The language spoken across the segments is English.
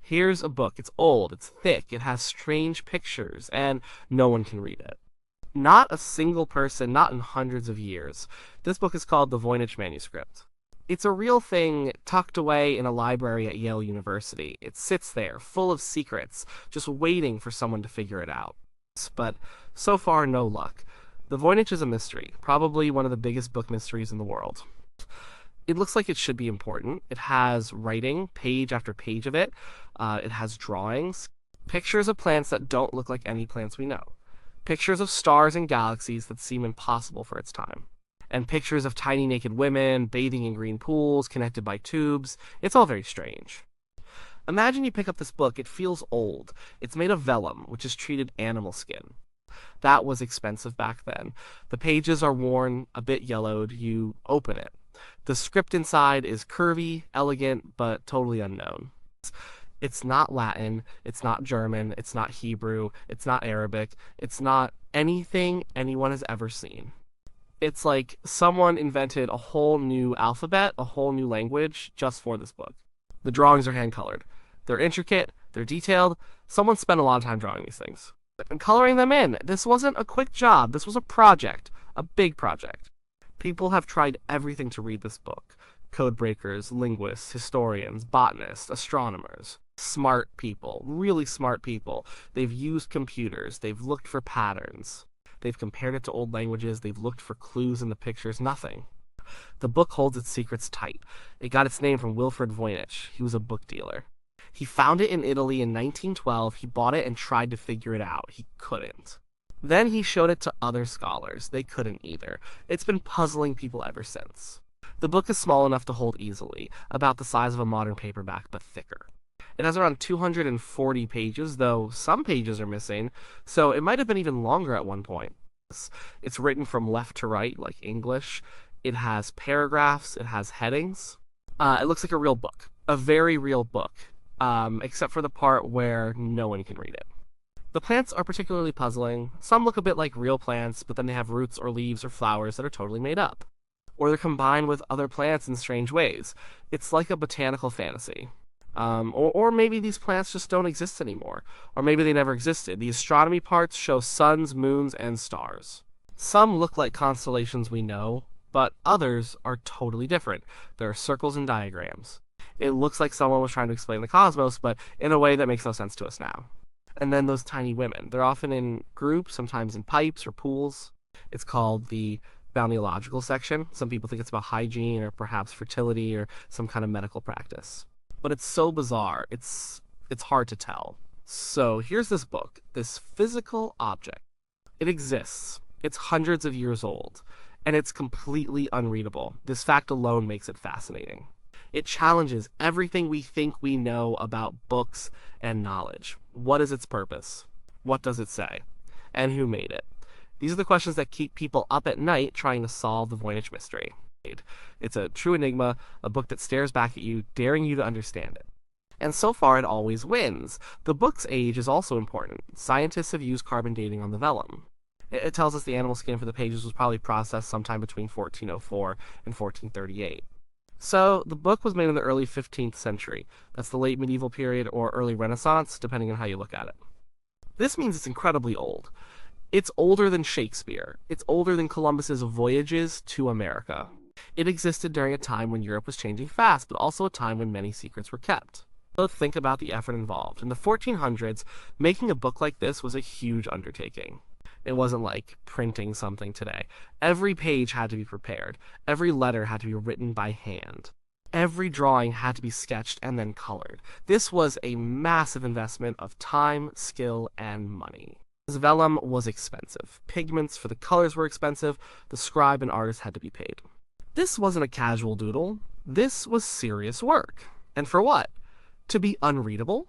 Here's a book. It's old, it's thick, it has strange pictures, and no one can read it. Not a single person, not in hundreds of years. This book is called the Voynich Manuscript. It's a real thing tucked away in a library at Yale University. It sits there, full of secrets, just waiting for someone to figure it out. But so far, no luck. The Voynich is a mystery, probably one of the biggest book mysteries in the world. It looks like it should be important. It has writing, page after page of it. It has drawings, pictures of plants that don't look like any plants we know, pictures of stars and galaxies that seem impossible for its time, and pictures of tiny naked women bathing in green pools connected by tubes. It's all very strange. Imagine you pick up this book. It feels old. It's made of vellum, which is treated animal skin. That was expensive back then. The pages are worn, a bit yellowed. You open it. The script inside is curvy, elegant, but totally unknown. It's not Latin, it's not German, it's not Hebrew, it's not Arabic, it's not anything anyone has ever seen. It's like someone invented a whole new alphabet, a whole new language, just for this book. The drawings are hand-colored. They're intricate, they're detailed. Someone spent a lot of time drawing these things. And coloring them in. This wasn't a quick job, this was a project, a big project. People have tried everything to read this book. Code breakers, linguists, historians, botanists, astronomers. Smart people, really smart people. They've used computers, they've looked for patterns. They've compared it to old languages, they've looked for clues in the pictures, nothing. The book holds its secrets tight. It got its name from Wilfrid Voynich. He was a book dealer. He found it in Italy in 1912, he bought it and tried to figure it out. He couldn't. Then he showed it to other scholars. They couldn't either. It's been puzzling people ever since. The book is small enough to hold easily, about the size of a modern paperback, but thicker. It has around 240 pages, though some pages are missing, so it might have been even longer at one point. It's written from left to right, like English. It has paragraphs, it has headings. It looks like a real book, a very real book, except for the part where no one can read it. The plants are particularly puzzling. Some look a bit like real plants, but then they have roots or leaves or flowers that are totally made up. Or they're combined with other plants in strange ways. It's like a botanical fantasy. Or maybe these plants just don't exist anymore. Or maybe they never existed. The astronomy parts show suns, moons, and stars. Some look like constellations we know, but others are totally different. There are circles and diagrams. It looks like someone was trying to explain the cosmos, but in a way that makes no sense to us now. And then those tiny women. They're often in groups, sometimes in pipes or pools. It's called the balneological section. Some people think it's about hygiene or perhaps fertility or some kind of medical practice. But it's so bizarre, it's hard to tell. So here's this book, this physical object. It exists. It's hundreds of years old. And it's completely unreadable. This fact alone makes it fascinating. It challenges everything we think we know about books and knowledge. What is its purpose? What does it say? And who made it? These are the questions that keep people up at night trying to solve the Voynich mystery. It's a true enigma, a book that stares back at you, daring you to understand it. And so far, it always wins. The book's age is also important. Scientists have used carbon dating on the vellum. It tells us the animal skin for the pages was probably processed sometime between 1404 and 1438. So, the book was made in the early 15th century. That's the late medieval period or early Renaissance, depending on how you look at it. This means it's incredibly old. It's older than Shakespeare. It's older than Columbus's voyages to America. It existed during a time when Europe was changing fast, but also a time when many secrets were kept. So think about the effort involved. In the 1400s, making a book like this was a huge undertaking. It wasn't like printing something today. Every page had to be prepared. Every letter had to be written by hand. Every drawing had to be sketched and then colored. This was a massive investment of time, skill, and money. This vellum was expensive. Pigments for the colors were expensive. The scribe and artist had to be paid. This wasn't a casual doodle. This was serious work. And for what? To be unreadable?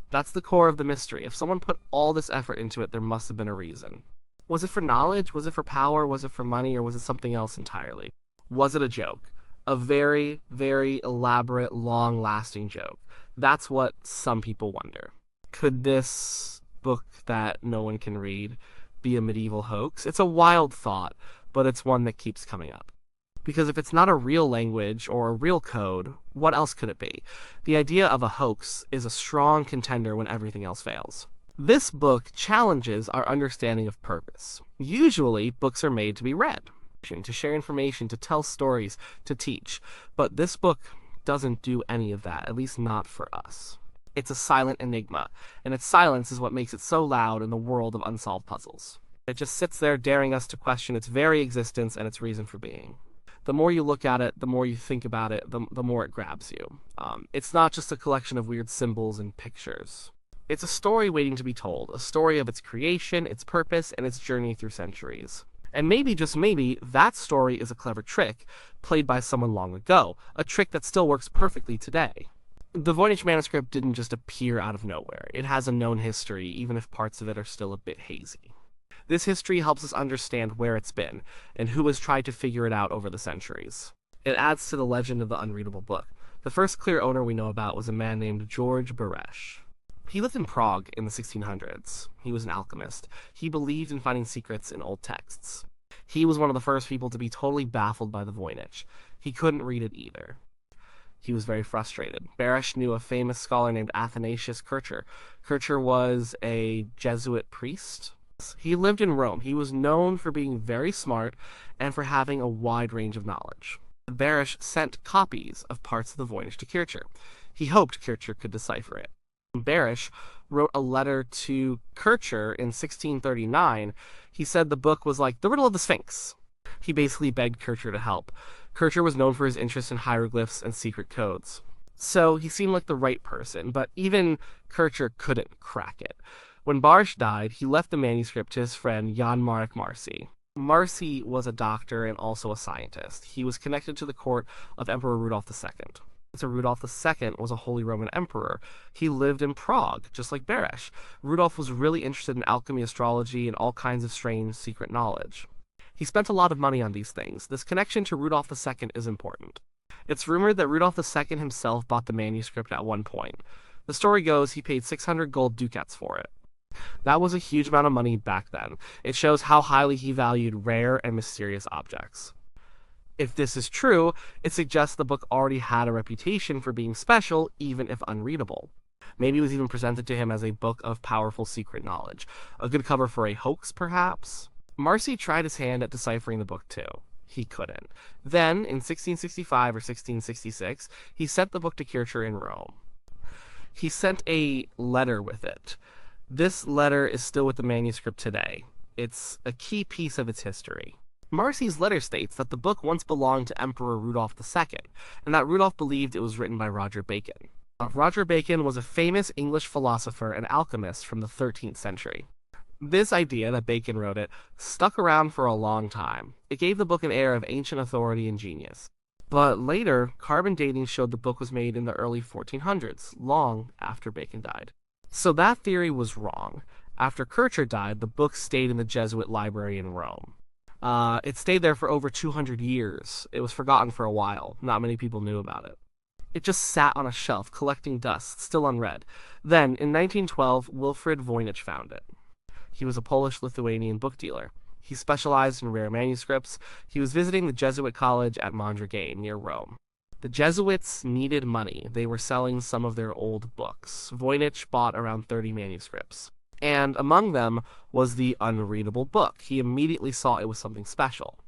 That's the core of the mystery. If someone put all this effort into it, there must have been a reason. Was it for knowledge? Was it for power? Was it for money? Or was it something else entirely? Was it a joke? A very, very elaborate, long-lasting joke. That's what some people wonder. Could this book that no one can read be a medieval hoax? It's a wild thought, but it's one that keeps coming up. Because if it's not a real language or a real code, what else could it be? The idea of a hoax is a strong contender when everything else fails. This book challenges our understanding of purpose. Usually, books are made to be read, to share information, to tell stories, to teach. But this book doesn't do any of that, at least not for us. It's a silent enigma, and its silence is what makes it so loud in the world of unsolved puzzles. It just sits there daring us to question its very existence and its reason for being. The more you look at it, the more you think about it, the more it grabs you. It's not just a collection of weird symbols and pictures. It's a story waiting to be told, a story of its creation, its purpose, and its journey through centuries. And maybe, just maybe, that story is a clever trick played by someone long ago, a trick that still works perfectly today. The Voynich Manuscript didn't just appear out of nowhere. It has a known history, even if parts of it are still a bit hazy. This history helps us understand where it's been, and who has tried to figure it out over the centuries. It adds to the legend of the unreadable book. The first clear owner we know about was a man named George Beresch. He lived in Prague in the 1600s. He was an alchemist. He believed in finding secrets in old texts. He was one of the first people to be totally baffled by the Voynich. He couldn't read it either. He was very frustrated. Beresch knew a famous scholar named Athanasius Kircher. Kircher was a Jesuit priest. He lived in Rome. He was known for being very smart and for having a wide range of knowledge. Beresch sent copies of parts of the Voynich to Kircher. He hoped Kircher could decipher it. Beresch wrote a letter to Kircher in 1639. He said the book was like the riddle of the Sphinx. He basically begged Kircher to help. Kircher was known for his interest in hieroglyphs and secret codes. So he seemed like the right person, but even Kircher couldn't crack it. When Beresch died, he left the manuscript to his friend Jan Marek Marci. Marci was a doctor and also a scientist. He was connected to the court of Emperor Rudolf II. So Rudolf II was a Holy Roman Emperor. He lived in Prague, just like Beresch. Rudolf was really interested in alchemy, astrology, and all kinds of strange secret knowledge. He spent a lot of money on these things. This connection to Rudolf II is important. It's rumored that Rudolf II himself bought the manuscript at one point. The story goes he paid 600 gold ducats for it. That was a huge amount of money back then. It shows how highly he valued rare and mysterious objects. If this is true, it suggests the book already had a reputation for being special, even if unreadable. Maybe it was even presented to him as a book of powerful secret knowledge. A good cover for a hoax, perhaps? Marci tried his hand at deciphering the book too. He couldn't. Then, in 1665 or 1666, he sent the book to Kircher in Rome. He sent a letter with it. This letter is still with the manuscript today. It's a key piece of its history. Marci's letter states that the book once belonged to Emperor Rudolf II, and that Rudolf believed it was written by Roger Bacon. Roger Bacon was a famous English philosopher and alchemist from the 13th century. This idea that Bacon wrote it stuck around for a long time. It gave the book an air of ancient authority and genius. But later, carbon dating showed the book was made in the early 1400s, long after Bacon died. So that theory was wrong. After Kircher died, the book stayed in the Jesuit library in Rome. It stayed there for over 200 years. It was forgotten for a while. Not many people knew about it. It just sat on a shelf, collecting dust, still unread. Then, in 1912, Wilfrid Voynich found it. He was a Polish-Lithuanian book dealer. He specialized in rare manuscripts. He was visiting the Jesuit college at Mondragone, near Rome. The Jesuits needed money. They were selling some of their old books. Voynich bought around 30 manuscripts. And among them was the unreadable book. He immediately saw it was something special.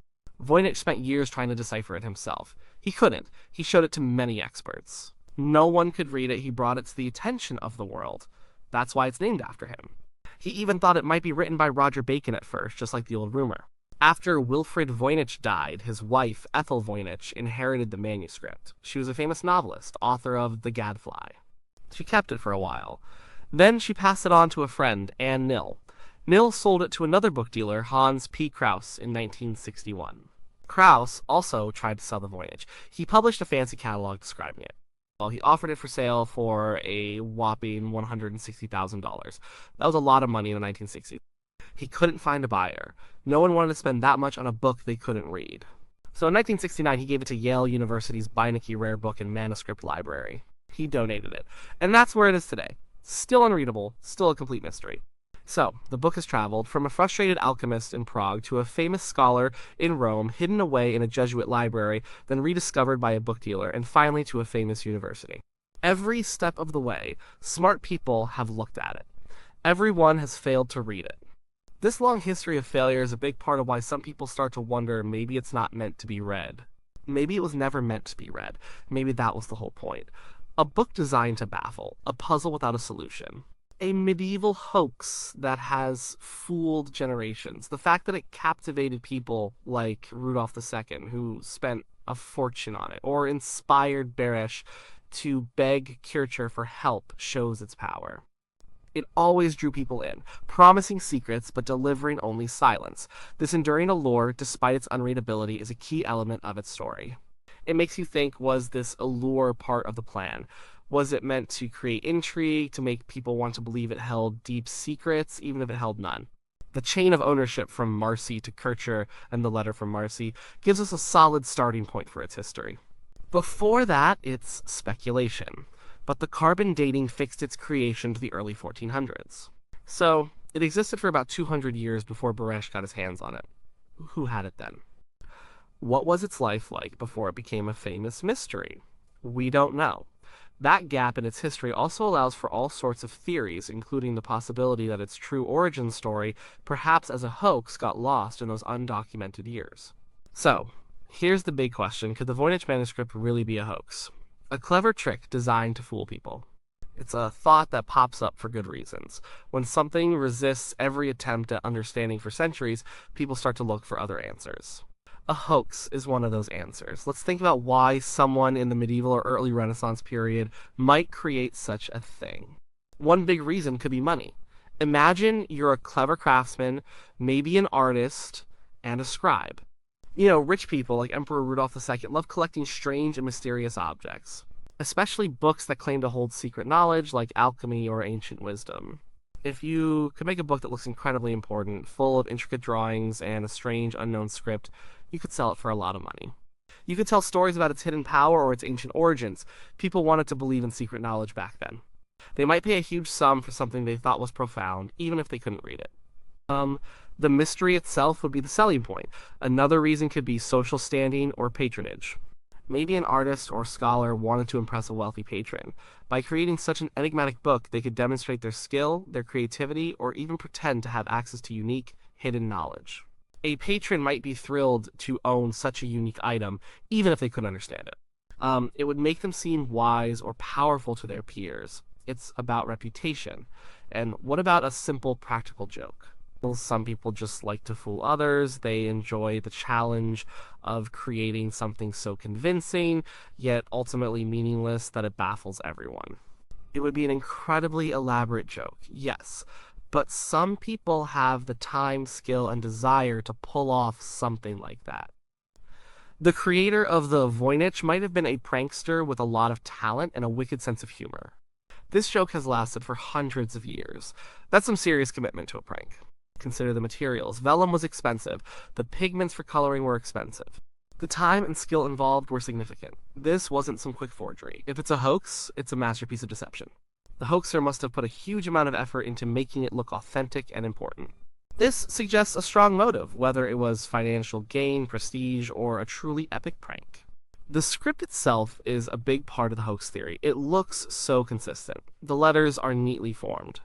Voynich spent years trying to decipher it himself. He couldn't. He showed it to many experts. No one could read it. He brought it to the attention of the world. That's why it's named after him. He even thought it might be written by Roger Bacon at first, just like the old rumor. After Wilfrid Voynich died, his wife, Ethel Voynich, inherited the manuscript. She was a famous novelist, author of The Gadfly. She kept it for a while. Then she passed it on to a friend, Anne Nill. Nill sold it to another book dealer, Hans P. Krauss, in 1961. Krauss also tried to sell the Voynich. He published a fancy catalog describing it. Well, he offered it for sale for a whopping $160,000. That was a lot of money in the 1960s. He couldn't find a buyer. No one wanted to spend that much on a book they couldn't read. So in 1969, he gave it to Yale University's Beinecke Rare Book and Manuscript Library. He donated it. And that's where it is today. Still unreadable, still a complete mystery. So, the book has traveled from a frustrated alchemist in Prague to a famous scholar in Rome, hidden away in a Jesuit library, then rediscovered by a book dealer, and finally to a famous university. Every step of the way, smart people have looked at it. Everyone has failed to read it. This long history of failure is a big part of why some people start to wonder maybe it's not meant to be read. Maybe it was never meant to be read. Maybe that was the whole point. A book designed to baffle, a puzzle without a solution. A medieval hoax that has fooled generations. The fact that it captivated people like Rudolph II, who spent a fortune on it, or inspired Beresh to beg Kircher for help, shows its power. It always drew people in, promising secrets but delivering only silence. This enduring allure, despite its unreadability, is a key element of its story. It makes you think, was this allure part of the plan? Was it meant to create intrigue, to make people want to believe it held deep secrets, even if it held none? The chain of ownership from Marcy to Kircher and the letter from Marcy gives us a solid starting point for its history. Before that, it's speculation, but the carbon dating fixed its creation to the early 1400s. So, it existed for about 200 years before Beresh got his hands on it. Who had it then? What was its life like before it became a famous mystery? We don't know. That gap in its history also allows for all sorts of theories, including the possibility that its true origin story, perhaps as a hoax, got lost in those undocumented years. So, here's the big question. Could the Voynich Manuscript really be a hoax? A clever trick designed to fool people. It's a thought that pops up for good reasons. When something resists every attempt at understanding for centuries, people start to look for other answers. A hoax is one of those answers. Let's think about why someone in the medieval or early Renaissance period might create such a thing. One big reason could be money. Imagine you're a clever craftsman, maybe an artist, and a scribe. Rich people like Emperor Rudolph II love collecting strange and mysterious objects, especially books that claim to hold secret knowledge like alchemy or ancient wisdom. If you could make a book that looks incredibly important, full of intricate drawings and a strange unknown script, you could sell it for a lot of money. You could tell stories about its hidden power or its ancient origins. People wanted to believe in secret knowledge back then. They might pay a huge sum for something they thought was profound, even if they couldn't read it. The mystery itself would be the selling point. Another reason could be social standing or patronage. Maybe an artist or scholar wanted to impress a wealthy patron. By creating such an enigmatic book, they could demonstrate their skill, their creativity, or even pretend to have access to unique, hidden knowledge. A patron might be thrilled to own such a unique item, even if they couldn't understand it. It would make them seem wise or powerful to their peers. It's about reputation. And what about a simple practical joke? Well, some people just like to fool others. They enjoy the challenge of creating something so convincing, yet ultimately meaningless that it baffles everyone. It would be an incredibly elaborate joke, yes, but some people have the time, skill, and desire to pull off something like that. The creator of the Voynich might have been a prankster with a lot of talent and a wicked sense of humor. This joke has lasted for hundreds of years. That's some serious commitment to a prank. Consider the materials. Vellum was expensive. The pigments for coloring were expensive. The time and skill involved were significant. This wasn't some quick forgery. If it's a hoax, it's a masterpiece of deception. The hoaxer must have put a huge amount of effort into making it look authentic and important. This suggests a strong motive, whether it was financial gain, prestige, or a truly epic prank. The script itself is a big part of the hoax theory. It looks so consistent. The letters are neatly formed.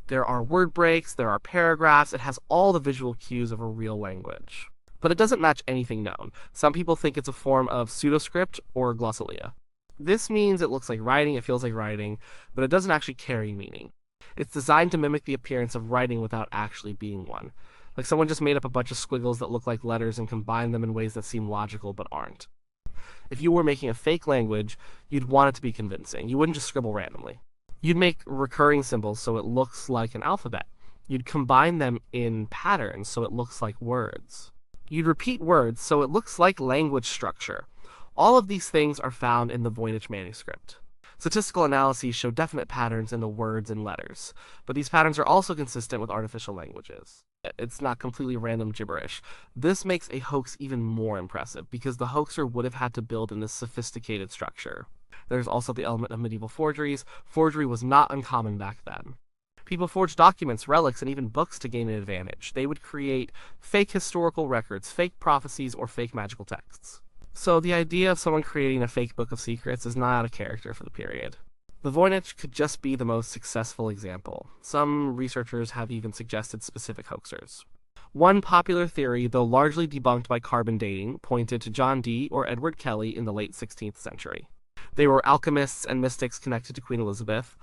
There are word breaks, there are paragraphs, it has all the visual cues of a real language. But it doesn't match anything known. Some people think it's a form of pseudoscript or glossolalia. This means it looks like writing, it feels like writing, but it doesn't actually carry meaning. It's designed to mimic the appearance of writing without actually being one. Like someone just made up a bunch of squiggles that look like letters and combined them in ways that seem logical but aren't. If you were making a fake language, you'd want it to be convincing. You wouldn't just scribble randomly. You'd make recurring symbols so it looks like an alphabet. You'd combine them in patterns so it looks like words. You'd repeat words so it looks like language structure. All of these things are found in the Voynich Manuscript. Statistical analyses show definite patterns in the words and letters, but these patterns are also consistent with artificial languages. It's not completely random gibberish. This makes a hoax even more impressive because the hoaxer would have had to build in this sophisticated structure. There's also the element of medieval forgeries. Forgery was not uncommon back then. People forged documents, relics, and even books to gain an advantage. They would create fake historical records, fake prophecies, or fake magical texts. So the idea of someone creating a fake book of secrets is not out of character for the period. The Voynich could just be the most successful example. Some researchers have even suggested specific hoaxers. One popular theory, though largely debunked by carbon dating, pointed to John Dee or Edward Kelly in the late 16th century. They were alchemists and mystics connected to Queen Elizabeth.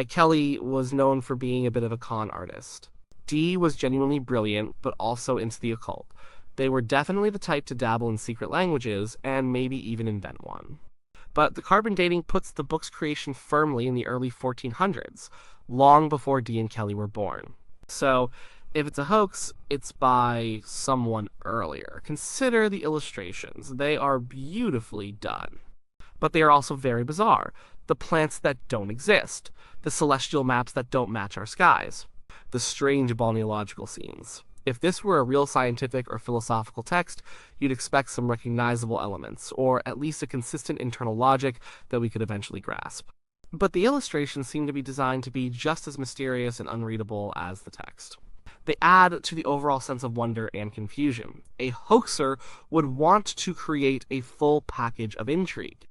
Kelly was known for being a bit of a con artist. Dee was genuinely brilliant, but also into the occult. They were definitely the type to dabble in secret languages, and maybe even invent one. But the carbon dating puts the book's creation firmly in the early 1400s, long before Dee and Kelly were born. So, if it's a hoax, it's by someone earlier. Consider the illustrations. They are beautifully done. But they are also very bizarre. The plants that don't exist. The celestial maps that don't match our skies. The strange balneological scenes. If this were a real scientific or philosophical text, you'd expect some recognizable elements, or at least a consistent internal logic that we could eventually grasp. But the illustrations seem to be designed to be just as mysterious and unreadable as the text. They add to the overall sense of wonder and confusion. A hoaxer would want to create a full package of intrigue.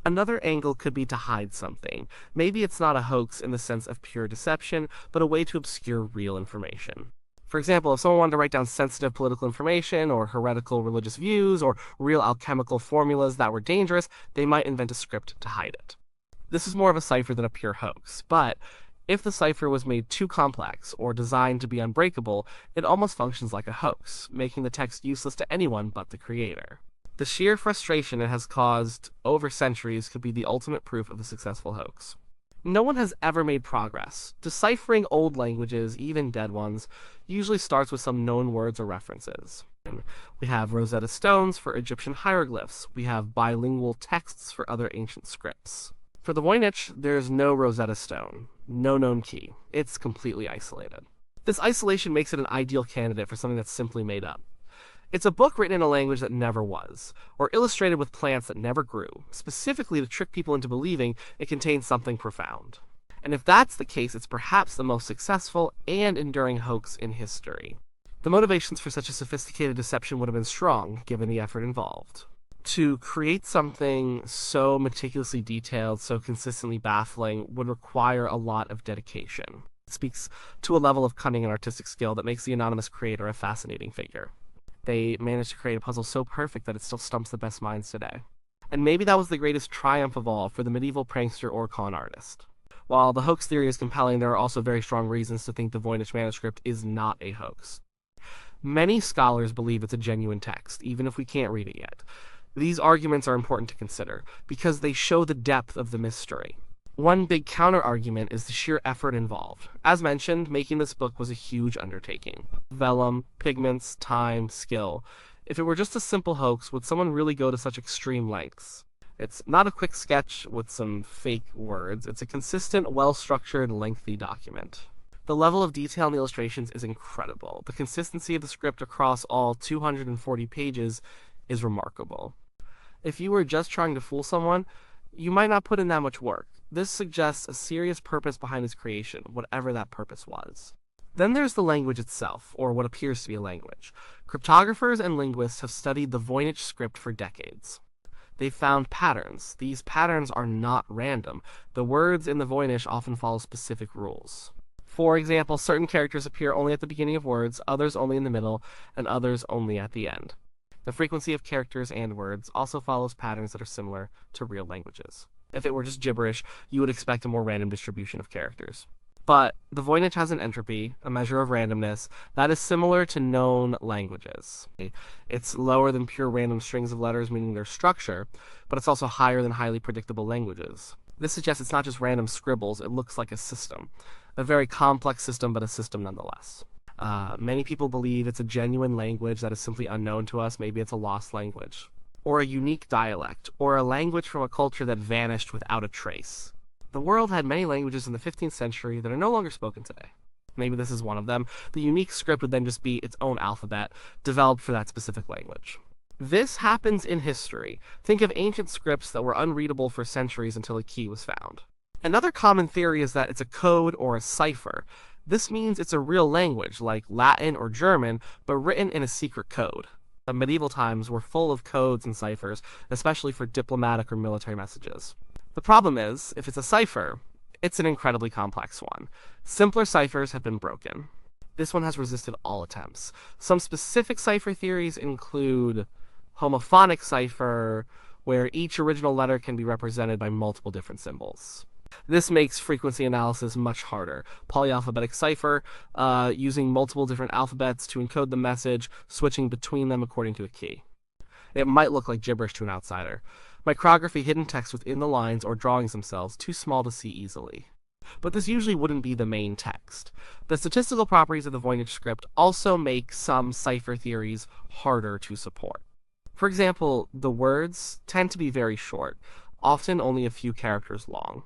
Another angle could be to hide something. Maybe it's not a hoax in the sense of pure deception, but a way to obscure real information. For example, if someone wanted to write down sensitive political information, or heretical religious views, or real alchemical formulas that were dangerous, they might invent a script to hide it. This is more of a cipher than a pure hoax, but if the cipher was made too complex, or designed to be unbreakable, it almost functions like a hoax, making the text useless to anyone but the creator. The sheer frustration it has caused over centuries could be the ultimate proof of a successful hoax. No one has ever made progress. Deciphering old languages, even dead ones, usually starts with some known words or references. We have Rosetta Stones for Egyptian hieroglyphs. We have bilingual texts for other ancient scripts. For the Voynich, there's no Rosetta Stone, no known key. It's completely isolated. This isolation makes it an ideal candidate for something that's simply made up. It's a book written in a language that never was, or illustrated with plants that never grew, specifically to trick people into believing it contains something profound. And if that's the case, it's perhaps the most successful and enduring hoax in history. The motivations for such a sophisticated deception would have been strong, given the effort involved. To create something so meticulously detailed, so consistently baffling, would require a lot of dedication. It speaks to a level of cunning and artistic skill that makes the anonymous creator a fascinating figure. They managed to create a puzzle so perfect that it still stumps the best minds today. And maybe that was the greatest triumph of all for the medieval prankster or con artist. While the hoax theory is compelling, there are also very strong reasons to think the Voynich Manuscript is not a hoax. Many scholars believe it's a genuine text, even if we can't read it yet. These arguments are important to consider, because they show the depth of the mystery. One big counter-argument is the sheer effort involved. As mentioned, making this book was a huge undertaking. Vellum, pigments, time, skill. If it were just a simple hoax, would someone really go to such extreme lengths? It's not a quick sketch with some fake words. It's a consistent, well-structured, lengthy document. The level of detail in the illustrations is incredible. The consistency of the script across all 240 pages is remarkable. If you were just trying to fool someone, you might not put in that much work. This suggests a serious purpose behind his creation, whatever that purpose was. Then there's the language itself, or what appears to be a language. Cryptographers and linguists have studied the Voynich script for decades. They've found patterns. These patterns are not random. The words in the Voynich often follow specific rules. For example, certain characters appear only at the beginning of words, others only in the middle, and others only at the end. The frequency of characters and words also follows patterns that are similar to real languages. If it were just gibberish, you would expect a more random distribution of characters. But the Voynich has an entropy, a measure of randomness, that is similar to known languages. It's lower than pure random strings of letters, meaning their structure, but it's also higher than highly predictable languages. This suggests it's not just random scribbles, it looks like a system. A very complex system, but a system nonetheless. Many people believe it's a genuine language that is simply unknown to us. Maybe it's a lost language, or a unique dialect, or a language from a culture that vanished without a trace. The world had many languages in the 15th century that are no longer spoken today. Maybe this is one of them. The unique script would then just be its own alphabet, developed for that specific language. This happens in history. Think of ancient scripts that were unreadable for centuries until a key was found. Another common theory is that it's a code or a cipher. This means it's a real language, like Latin or German, but written in a secret code. The medieval times were full of codes and ciphers, especially for diplomatic or military messages. The problem is, if it's a cipher, it's an incredibly complex one. Simpler ciphers have been broken. This one has resisted all attempts. Some specific cipher theories include homophonic cipher, where each original letter can be represented by multiple different symbols. This makes frequency analysis much harder. Polyalphabetic cipher, using multiple different alphabets to encode the message, switching between them according to a key. It might look like gibberish to an outsider. Micrography, hidden text within the lines or drawings themselves, too small to see easily. But this usually wouldn't be the main text. The statistical properties of the Voynich script also make some cipher theories harder to support. For example, the words tend to be very short, often only a few characters long.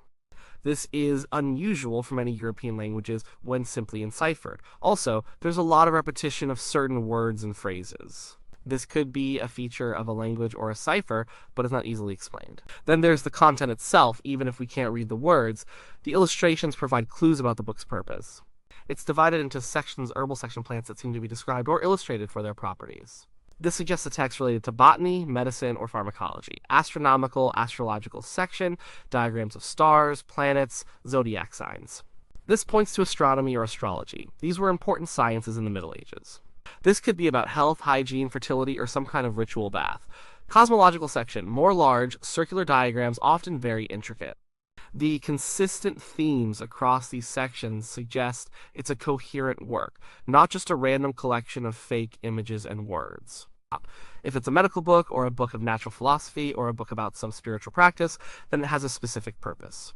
This is unusual for many European languages when simply enciphered. Also, there's a lot of repetition of certain words and phrases. This could be a feature of a language or a cipher, but is not easily explained. Then there's the content itself. Even if we can't read the words, the illustrations provide clues about the book's purpose. It's divided into sections, herbal section plants that seem to be described or illustrated for their properties. This suggests a text related to botany, medicine, or pharmacology. Astronomical, astrological section, diagrams of stars, planets, zodiac signs. This points to astronomy or astrology. These were important sciences in the Middle Ages. This could be about health, hygiene, fertility, or some kind of ritual bath. Cosmological section, more large, circular diagrams, often very intricate. The consistent themes across these sections suggest it's a coherent work, not just a random collection of fake images and words. If it's a medical book, or a book of natural philosophy, or a book about some spiritual practice, then it has a specific purpose.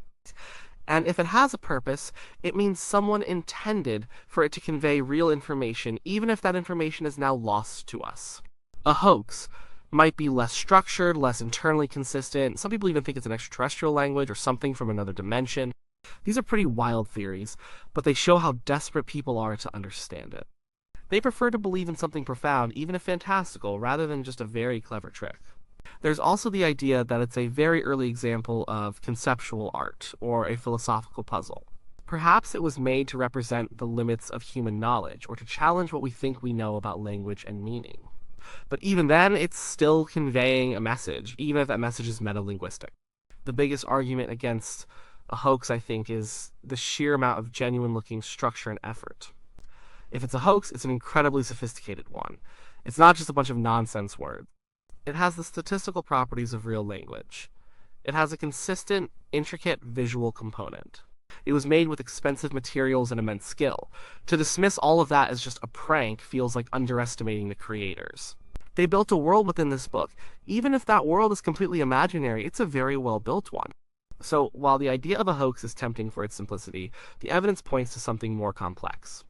And if it has a purpose, it means someone intended for it to convey real information, even if that information is now lost to us. A hoax might be less structured, less internally consistent. Some people even think it's an extraterrestrial language or something from another dimension. These are pretty wild theories, but they show how desperate people are to understand it. They prefer to believe in something profound, even if fantastical, rather than just a very clever trick. There's also the idea that it's a very early example of conceptual art, or a philosophical puzzle. Perhaps it was made to represent the limits of human knowledge, or to challenge what we think we know about language and meaning. But even then, it's still conveying a message, even if that message is metalinguistic. The biggest argument against a hoax, I think, is the sheer amount of genuine-looking structure and effort. If it's a hoax, it's an incredibly sophisticated one. It's not just a bunch of nonsense words. It has the statistical properties of real language. It has a consistent, intricate visual component. It was made with expensive materials and immense skill. To dismiss all of that as just a prank feels like underestimating the creators. They built a world within this book. Even if that world is completely imaginary, it's a very well-built one. So, while the idea of a hoax is tempting for its simplicity, the evidence points to something more complex.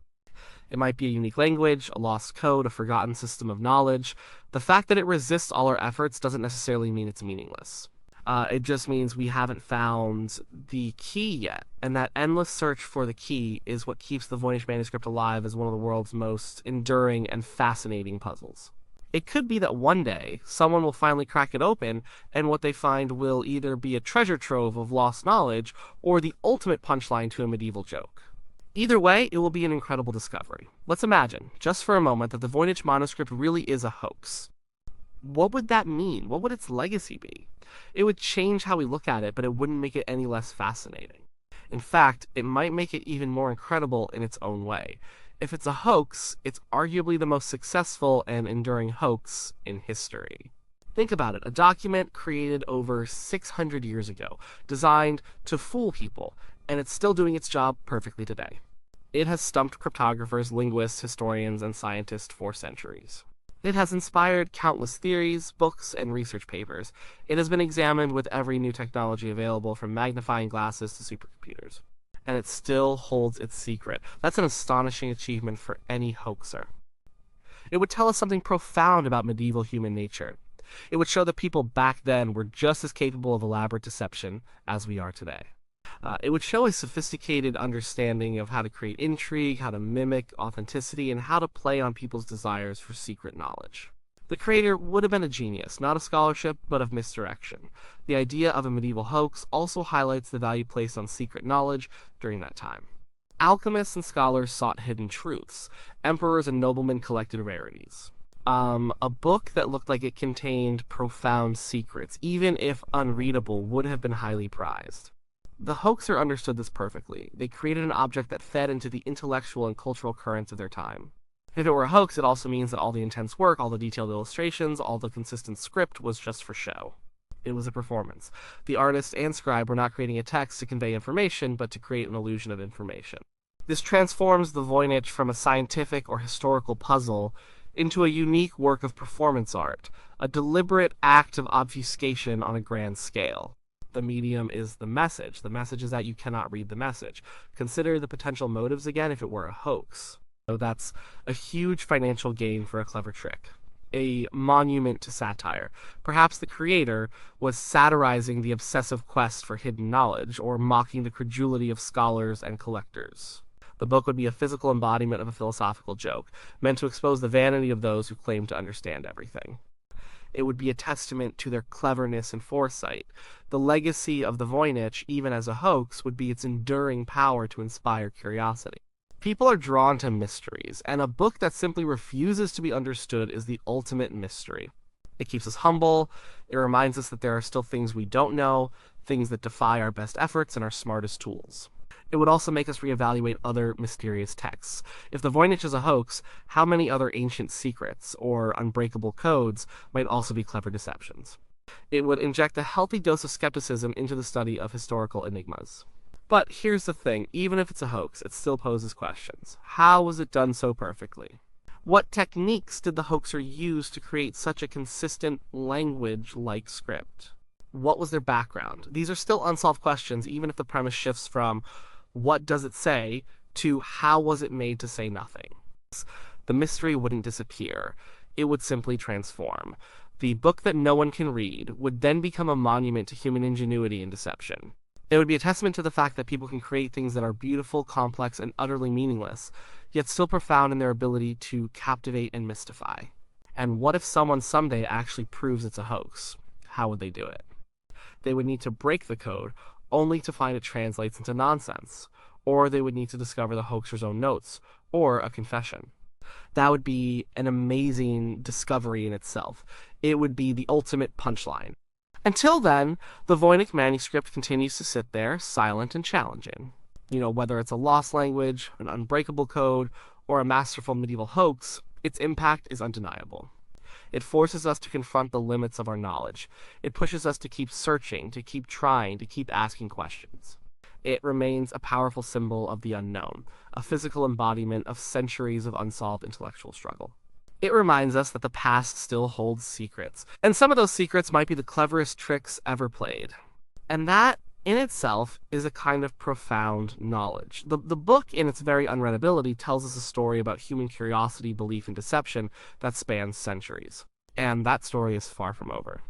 It might be a unique language, a lost code, a forgotten system of knowledge. The fact that it resists all our efforts doesn't necessarily mean it's meaningless. It just means we haven't found the key yet, and that endless search for the key is what keeps the Voynich Manuscript alive as one of the world's most enduring and fascinating puzzles. It could be that one day, someone will finally crack it open, and what they find will either be a treasure trove of lost knowledge, or the ultimate punchline to a medieval joke. Either way, it will be an incredible discovery. Let's imagine, just for a moment, that the Voynich Manuscript really is a hoax. What would that mean? What would its legacy be? It would change how we look at it, but it wouldn't make it any less fascinating. In fact, it might make it even more incredible in its own way. If it's a hoax, it's arguably the most successful and enduring hoax in history. Think about it, a document created over 600 years ago, designed to fool people, and it's still doing its job perfectly today. It has stumped cryptographers, linguists, historians, and scientists for centuries. It has inspired countless theories, books, and research papers. It has been examined with every new technology available, from magnifying glasses to supercomputers. And it still holds its secret. That's an astonishing achievement for any hoaxer. It would tell us something profound about medieval human nature. It would show that people back then were just as capable of elaborate deception as we are today. It would show a sophisticated understanding of how to create intrigue, how to mimic authenticity, and how to play on people's desires for secret knowledge. The creator would have been a genius, not of scholarship, but of misdirection. The idea of a medieval hoax also highlights the value placed on secret knowledge during that time. Alchemists and scholars sought hidden truths. Emperors and noblemen collected rarities. A book that looked like it contained profound secrets, even if unreadable, would have been highly prized. The hoaxer understood this perfectly. They created an object that fed into the intellectual and cultural currents of their time. If it were a hoax, it also means that all the intense work, all the detailed illustrations, all the consistent script was just for show. It was a performance. The artist and scribe were not creating a text to convey information, but to create an illusion of information. This transforms the Voynich from a scientific or historical puzzle into a unique work of performance art, a deliberate act of obfuscation on a grand scale. The medium is the message. The message is that you cannot read the message. Consider the potential motives again if it were a hoax. So that's a huge financial gain for a clever trick. A monument to satire. Perhaps the creator was satirizing the obsessive quest for hidden knowledge, or mocking the credulity of scholars and collectors. The book would be a physical embodiment of a philosophical joke, meant to expose the vanity of those who claim to understand everything. It would be a testament to their cleverness and foresight. The legacy of the Voynich, even as a hoax, would be its enduring power to inspire curiosity. People are drawn to mysteries, and a book that simply refuses to be understood is the ultimate mystery. It keeps us humble, it reminds us that there are still things we don't know, things that defy our best efforts and our smartest tools. It would also make us reevaluate other mysterious texts. If the Voynich is a hoax, how many other ancient secrets or unbreakable codes might also be clever deceptions? It would inject a healthy dose of skepticism into the study of historical enigmas. But here's the thing, even if it's a hoax, it still poses questions. How was it done so perfectly? What techniques did the hoaxer use to create such a consistent language-like script? What was their background? These are still unsolved questions, even if the premise shifts from what does it say to how was it made to say nothing. The mystery wouldn't disappear. It would simply transform. The book that no one can read would then become a monument to human ingenuity and deception. It would be a testament to the fact that people can create things that are beautiful, complex, and utterly meaningless, yet still profound in their ability to captivate and mystify. And what if someone someday actually proves it's a hoax? How would they do it? They would need to break the code, only to find it translates into nonsense. Or they would need to discover the hoaxer's own notes, or a confession. That would be an amazing discovery in itself. It would be the ultimate punchline. Until then, the Voynich Manuscript continues to sit there, silent and challenging. Whether it's a lost language, an unbreakable code, or a masterful medieval hoax, its impact is undeniable. It forces us to confront the limits of our knowledge. It pushes us to keep searching, to keep trying, to keep asking questions. It remains a powerful symbol of the unknown, a physical embodiment of centuries of unsolved intellectual struggle. It reminds us that the past still holds secrets, and some of those secrets might be the cleverest tricks ever played. And that, in itself, is a kind of profound knowledge. The book, in its very unreadability, tells us a story about human curiosity, belief, and deception that spans centuries. And that story is far from over.